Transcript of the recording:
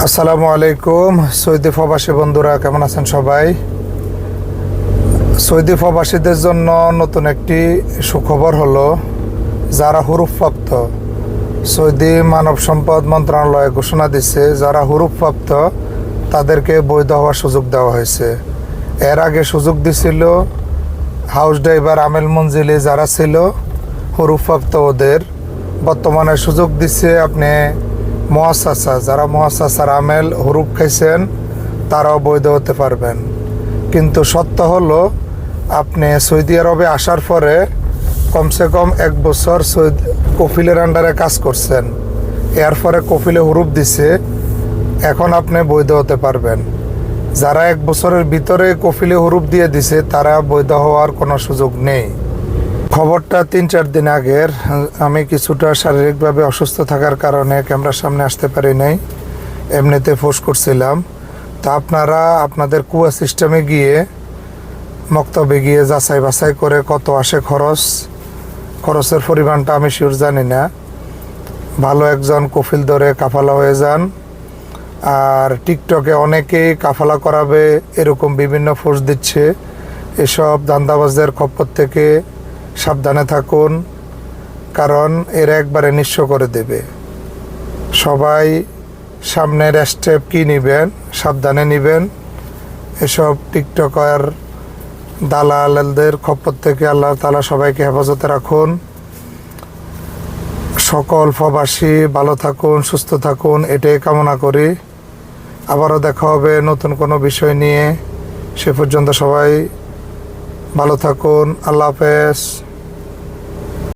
আসসালামু আলাইকুম। সৌদি প্রবাসী বন্ধুরা কেমন আছেন সবাই? সৌদি প্রবাসীদের জন্য নতুন একটি সুখবর হলো, যারা হুরুফপ্রাপ্ত, সৌদি মানব সম্পদ মন্ত্রণালয় ঘোষণা দিচ্ছে যারা হুরুফপ্রাপ্ত তাদেরকে বৈধ হওয়ার সুযোগ দেওয়া হয়েছে। এর আগে সুযোগ দিছিল হাউস ড্রাইভার আমেল মঞ্জিলি যারা ছিল হুরুফপ্রাপ্ত ওদের। বর্তমানে সুযোগ দিচ্ছে আপনি মুআসাসা, যারা মুআসাসার আমেল হুরুফ খাইছেন তারাও বৈধ হতে পারবেন। কিন্তু সত্য হলো, আপনি সৌদি আরবে আসার পরে কমসে কম 1 বছর কফিলের আন্ডারে কাজ করছেন, এর পরে কফিলে হুরুফ দিছে, এখন আপনি বৈধ হতে পারবেন। যারা 1 বছরের ভিতরে কফিলে হুরুফ দিয়ে দিছে তারা বৈধ হওয়ার কোনো সুযোগ নেই। খবরটা 3-4 দিন আগের। আমি কিছুটা শারীরিকভাবে অসুস্থ থাকার কারণে ক্যামেরার সামনে আসতে পারি নাই, এমনিতে পোস্ট করছিলাম। তা আপনারা আপনাদের কুয়া সিস্টেমে গিয়ে মক্তবে গিয়ে যাচাই বাছাই করে কত আসে খরচের পরিমাণটা আমি শিওর জানি না। ভালো একজন কফিল ধরে কাফালা হয়ে যান। আর টিকটকে অনেকেই কাফালা করাবে এরকম বিভিন্ন পোস্ট দিচ্ছে। এসব দান্দাবাজদের খপ্পর থেকে সাবধানে থাকুন, কারণ এরা একবারে নিঃস্ব করে দেবে। সবাই সামনের স্টেপ কি নেবেন, সাবধানে নেবেন। এসব টিকটকার দালালদের খপ্পর থেকে আল্লাহ তাআলা সবাইকে হেফাজতে রাখুন। সকল প্রবাসী ভালো থাকুন, সুস্থ থাকুন, এটাই কামনা করি। আবারও দেখা হবে নতুন কোনো বিষয় নিয়ে। সে পর্যন্ত সবাই ভালো থাকুন। আল্লাহ হাফেজ।